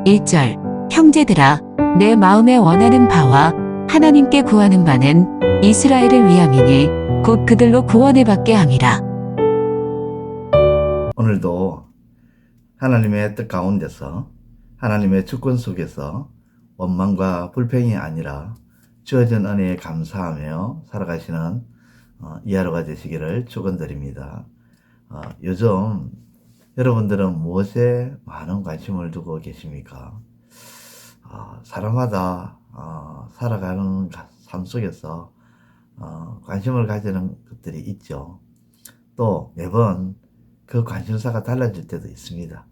1절 형제들아 내 마음에 원하는 바와 하나님께 구하는 바는 이스라엘을 위함이니 곧 그들로 구원을 받게 함이라. 오늘도 하나님의 뜻 가운데서 하나님의 주권 속에서 원망과 불평이 아니라 주어진 은혜에 감사하며 살아가시는 이 하루가 되시기를 축원드립니다. 요즘 여러분들은 무엇에 많은 관심을 두고 계십니까? 사람마다 살아가는 삶 속에서 관심을 가지는 것들이 있죠. 또 매번 그 관심사가 달라질 때도 있습니다.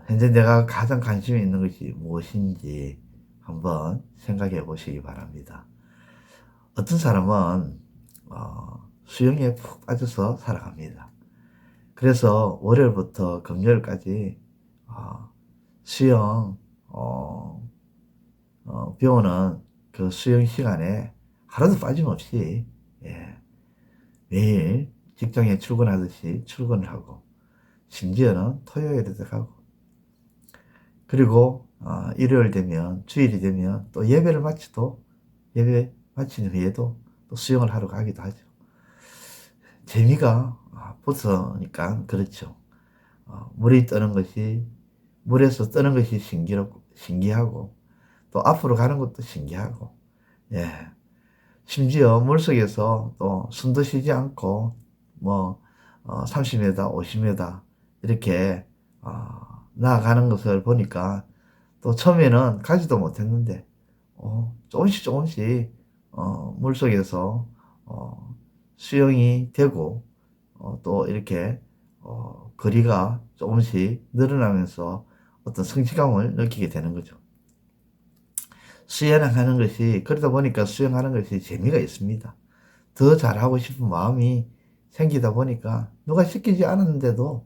현재 내가 가장 관심이 있는 것이 무엇인지 한번 생각해 보시기 바랍니다. 어떤 사람은 수영에 푹 빠져서 살아갑니다. 그래서 월요일부터 금요일까지 수영 배우는 그 수영 시간에 하루도 빠짐없이 매일 직장에 출근하듯이 출근을 하고 심지어는 토요일에도 가고 그리고 일요일 되면 주일이 되면 또 예배 마친 후에도 또 수영을 하러 가기도 하죠. 재미가 붙으니까 그렇죠. 물에서 뜨는 것이 신기하고 또 앞으로 가는 것도 신기하고 심지어 물속에서 또 숨도 쉬지 않고 30m, 50m 이렇게 나아가는 것을 보니까 또 처음에는 가지도 못했는데 조금씩 물속에서 수영이 되고 또 이렇게 거리가 조금씩 늘어나면서 어떤 성취감을 느끼게 되는 거죠. 수영하는 것이 그러다 보니까 수영하는 것이 재미가 있습니다. 더 잘하고 싶은 마음이 생기다 보니까 누가 시키지 않았는데도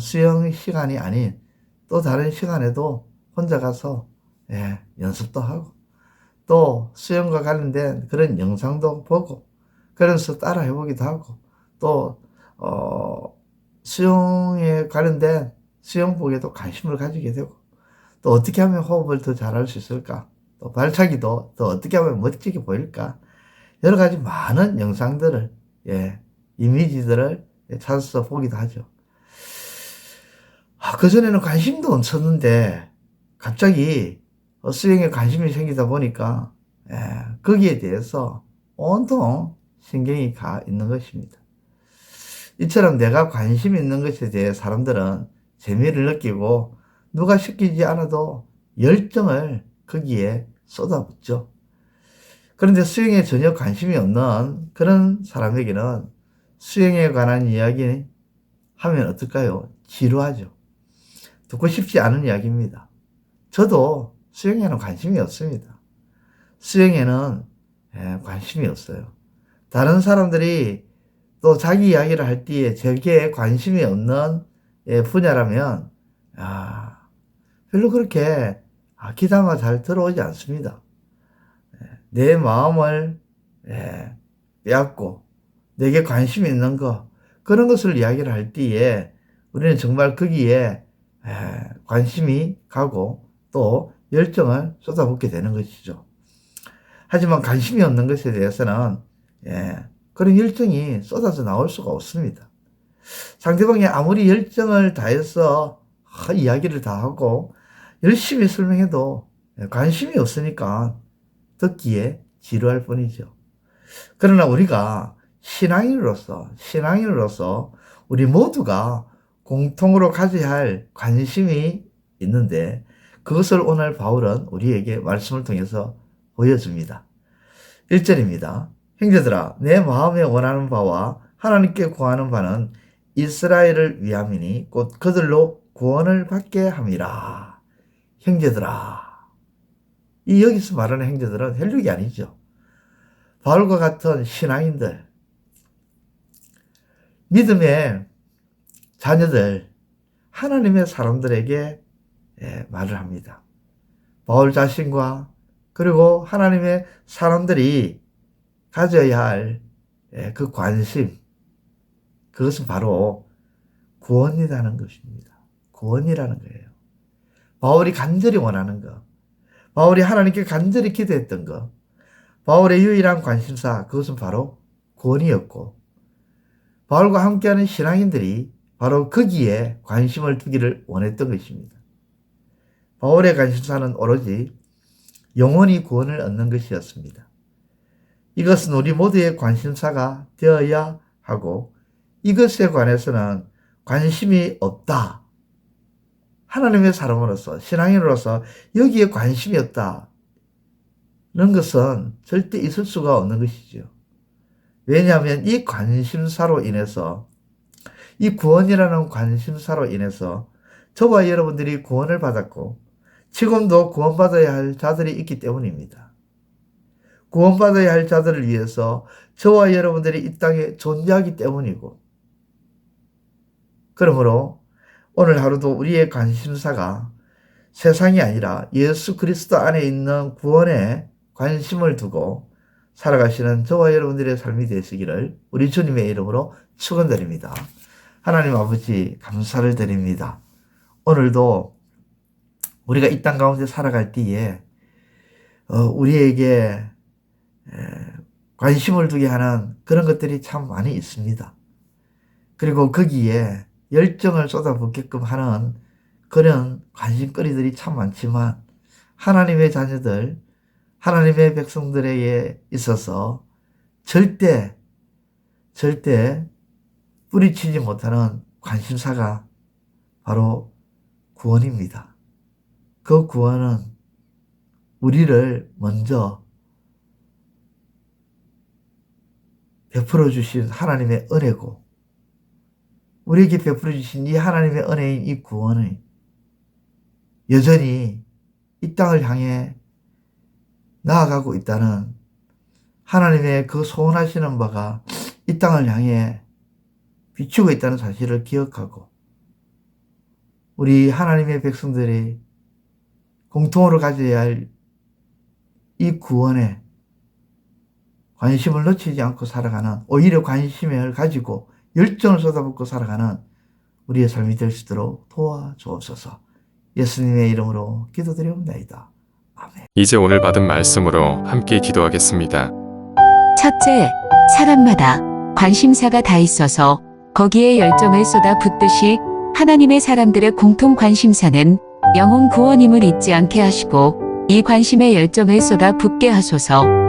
수영 시간이 아닌 또 다른 시간에도 혼자 가서 연습도 하고 또 수영과 관련된 그런 영상도 보고 그래서 따라 해보기도 하고 또 수영에 관련된 수영복에도 관심을 가지게 되고 또 어떻게 하면 호흡을 더 잘할 수 있을까 또 발차기도 더 어떻게 하면 멋지게 보일까 여러 가지 많은 영상들을 이미지들을 찾아서 보기도 하죠. 그전에는 관심도 없었는데 갑자기 수영에 관심이 생기다 보니까 거기에 대해서 온통 신경이 가 있는 것입니다. 이처럼 내가 관심 있는 것에 대해 사람들은 재미를 느끼고 누가 시키지 않아도 열정을 거기에 쏟아붓죠. 그런데 수영에 전혀 관심이 없는 그런 사람에게는 수영에 관한 이야기 하면 어떨까요? 지루하죠. 듣고 싶지 않은 이야기입니다. 저도 수영에는 관심이 없습니다. 수영에는 관심이 없어요. 다른 사람들이 또 자기 이야기를 할 때에 저기에 관심이 없는 분야라면 별로 그렇게 귀담아 잘 들어오지 않습니다. 내 마음을 빼앗고 내게 관심이 있는 것 그런 것을 이야기를 할 때에 우리는 정말 거기에 관심이 가고 또 열정을 쏟아붓게 되는 것이죠. 하지만 관심이 없는 것에 대해서는 그런 열정이 쏟아져 나올 수가 없습니다. 상대방이 아무리 열정을 다해서 이야기를 다 하고 열심히 설명해도 관심이 없으니까 듣기에 지루할 뿐이죠. 그러나 우리가 신앙인으로서 우리 모두가 공통으로 가져야 할 관심이 있는데 그것을 오늘 바울은 우리에게 말씀을 통해서 보여줍니다. 1절입니다. 형제들아 내 마음에 원하는 바와 하나님께 구하는 바는 이스라엘을 위함이니 곧 그들로 구원을 받게 함이라. 형제들아 이 여기서 말하는 형제들은 혈육이 아니죠. 바울과 같은 신앙인들 믿음의 자녀들 하나님의 사람들에게 말을 합니다. 바울 자신과 그리고 하나님의 사람들이 가져야 할 그 관심 그것은 바로 구원이라는 것입니다. 구원이라는 거예요. 바울이 간절히 원하는 것, 바울이 하나님께 간절히 기도했던 것, 바울의 유일한 관심사, 그것은 바로 구원이었고, 바울과 함께하는 신앙인들이 바로 거기에 관심을 두기를 원했던 것입니다. 바울의 관심사는 오로지 영혼이 구원을 얻는 것이었습니다. 이것은 우리 모두의 관심사가 되어야 하고, 이것에 관해서는 관심이 없다. 하나님의 사람으로서, 신앙인으로서 여기에 관심이 없다는 것은 절대 있을 수가 없는 것이죠. 왜냐하면 이 관심사로 인해서, 이 구원이라는 관심사로 인해서 저와 여러분들이 구원을 받았고 지금도 구원받아야 할 자들이 있기 때문입니다. 구원받아야 할 자들을 위해서 저와 여러분들이 이 땅에 존재하기 때문이고, 그러므로 오늘 하루도 우리의 관심사가 세상이 아니라 예수 그리스도 안에 있는 구원에 관심을 두고 살아가시는 저와 여러분들의 삶이 되시기를 우리 주님의 이름으로 축원드립니다. 하나님 아버지 감사를 드립니다. 오늘도 우리가 이 땅 가운데 살아갈 때에 우리에게 관심을 두게 하는 그런 것들이 참 많이 있습니다. 그리고 거기에 열정을 쏟아붓게끔 하는 그런 관심거리들이 참 많지만, 하나님의 자녀들, 하나님의 백성들에게 있어서 절대 뿌리치지 못하는 관심사가 바로 구원입니다. 그 구원은 우리를 먼저 베풀어 주신 하나님의 은혜고, 우리에게 베풀어 주신 이 하나님의 은혜인 이 구원이 여전히 이 땅을 향해 나아가고 있다는 하나님의 그 소원하시는 바가 이 땅을 향해 비추고 있다는 사실을 기억하고, 우리 하나님의 백성들이 공통으로 가져야 할 이 구원에 관심을 놓치지 않고 살아가는, 오히려 관심을 가지고 열정을 쏟아붓고 살아가는 우리의 삶이 될 수 있도록 도와주옵소서. 예수님의 이름으로 기도드리옵나이다. 아멘. 이제 오늘 받은 말씀으로 함께 기도하겠습니다. 첫째, 사람마다 관심사가 다 있어서 거기에 열정을 쏟아 붓듯이 하나님의 사람들의 공통 관심사는 영혼 구원임을 잊지 않게 하시고 이 관심에 열정을 쏟아 붓게 하소서.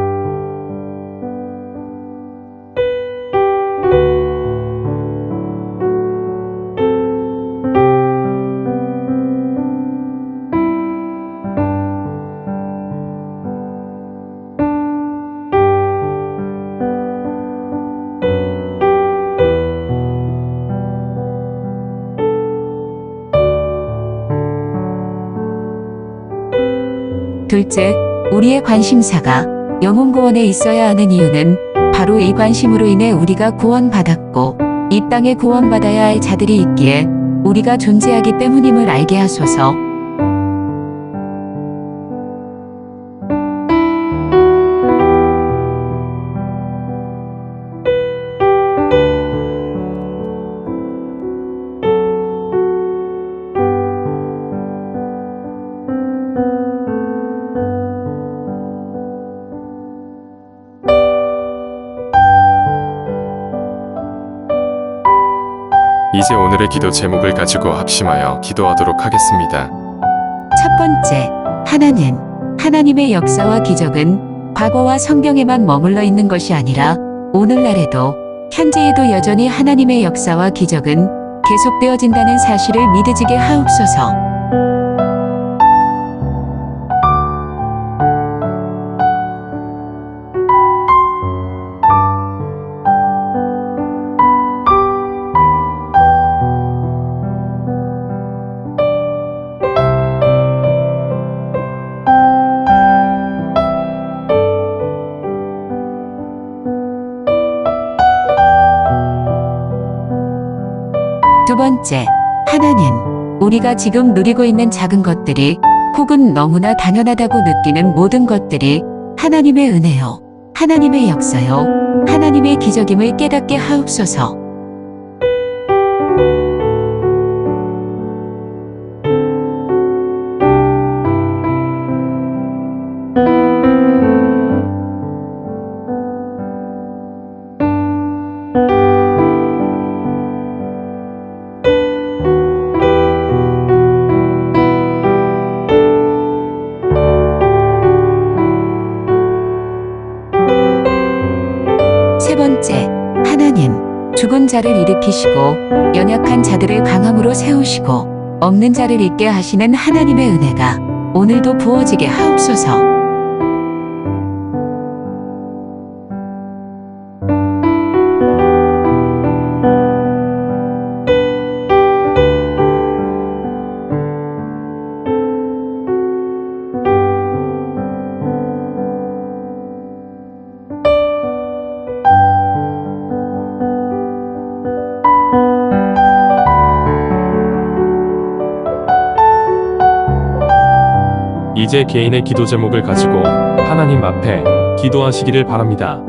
둘째, 우리의 관심사가 영혼 구원에 있어야 하는 이유는 바로 이 관심으로 인해 우리가 구원받았고 이 땅에 구원받아야 할 자들이 있기에 우리가 존재하기 때문임을 알게 하소서. 이제 오늘의 기도 제목을 가지고 합심하여 기도하도록 하겠습니다. 첫 번째, 하나님의 역사와 기적은 과거와 성경에만 머물러 있는 것이 아니라 오늘날에도 현재에도 여전히 하나님의 역사와 기적은 계속되어진다는 사실을 믿으지게 하옵소서. 두 번째, 우리가 지금 누리고 있는 작은 것들이 혹은 너무나 당연하다고 느끼는 모든 것들이 하나님의 은혜요, 하나님의 역사요, 하나님의 기적임을 깨닫게 하옵소서. 죽은 자를 일으키시고 연약한 자들을 강함으로 세우시고 없는 자를 있게 하시는 하나님의 은혜가 오늘도 부어지게 하옵소서. 이제 개인의 기도 제목을 가지고 하나님 앞에 기도하시기를 바랍니다.